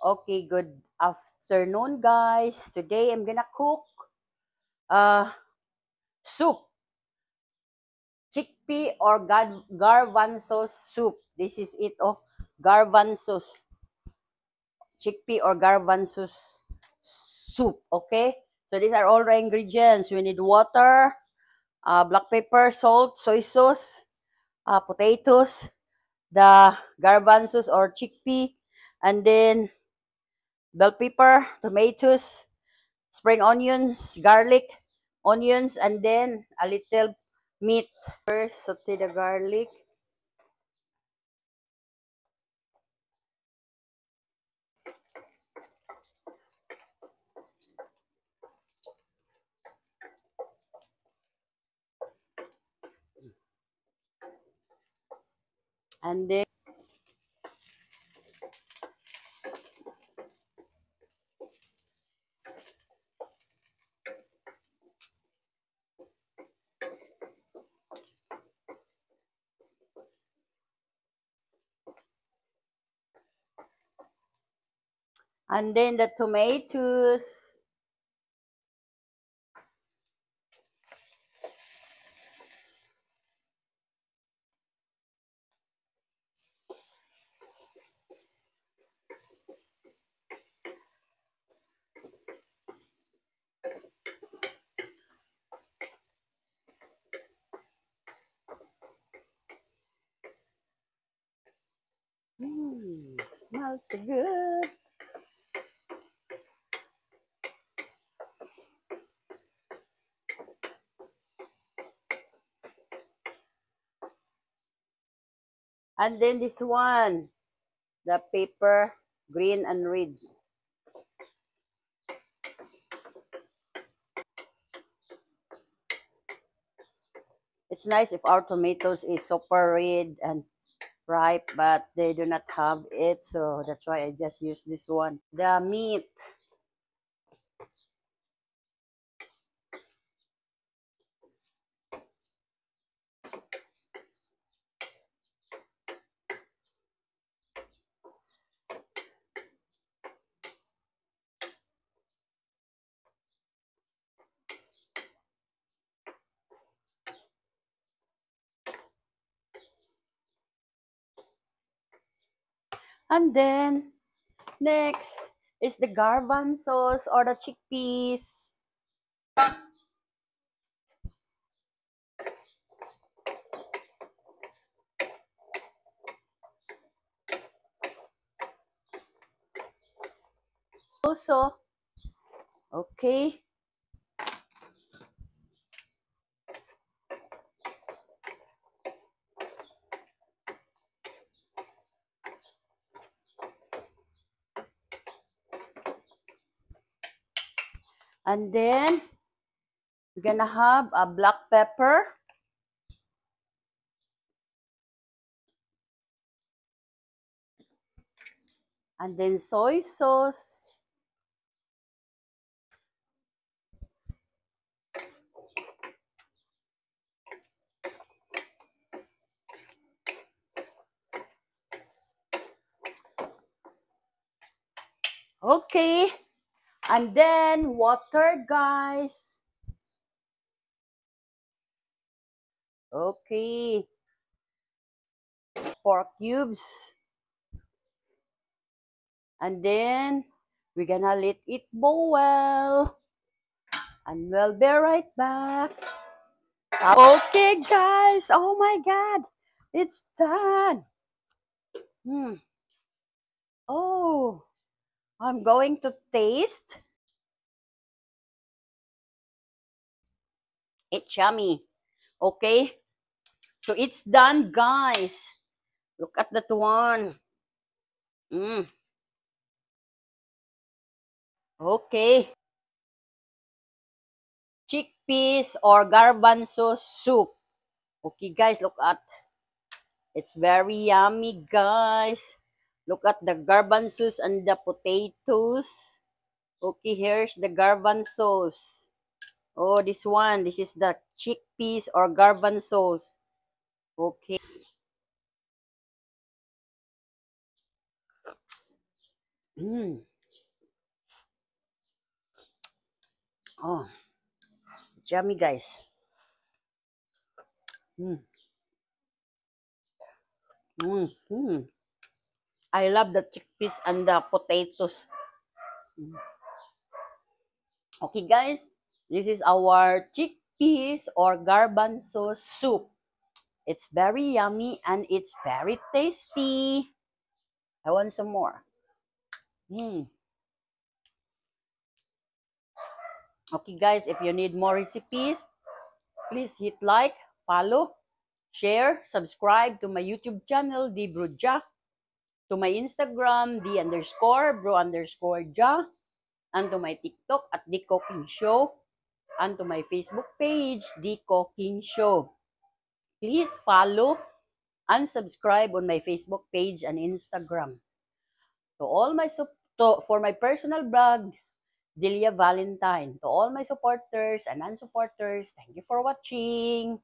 Okay, good afternoon, guys. Today I'm gonna cook uh soup, chickpea or garbanzo soup. This is it. Oh, garbanzo chickpea or garbanzo soup. Okay. So these are all the ingredients. We need water, black pepper, salt, soy sauce, potatoes, the garbanzos or chickpea, and then bell pepper, tomatoes, spring onions, garlic, onions, and then a little meat. First, saute the garlic. And then the tomatoes. Smells so good. And then this one, the paper, green and red. It's nice if our tomatoes is super red and ripe, but they do not have it, so that's why I just use this one. The meat. And then next is the garbanzos or the chickpeas. Also, okay. And then we're gonna have a black pepper. And then soy sauce. Okay. And then water, guys. Okay. Pork cubes. And then we're gonna let it boil. And we'll be right back. Okay, guys. Oh my God. It's done. Hmm. Oh, I'm going to taste. It's yummy. Okay. So it's done, guys. Look at that one. Mm. Okay. Chickpeas or garbanzo soup. Okay, guys, look at. It's very yummy, guys. Look at the garbanzos and the potatoes. Okay, here's the garbanzos. Oh, this one. This is the chickpeas or garbanzos. Okay. Mm. Oh, yummy guys. Mm. Mm. Mm. I love the chickpeas and the potatoes. Mm. Okay guys, this is our chickpeas or garbanzo soup. It's very yummy and it's very tasty. I want some more. Mm. Okay guys, if you need more recipes, please hit like, follow, share, subscribe to my YouTube channel, D Bruja, to my Instagram, D_bro_ja, and to my TikTok at The Cooking Show, and to my Facebook page, The Cooking Show. Please follow and subscribe on my Facebook page and Instagram. To all my for my personal blog, Delia Valentine. To all my supporters and non-supporters, thank you for watching.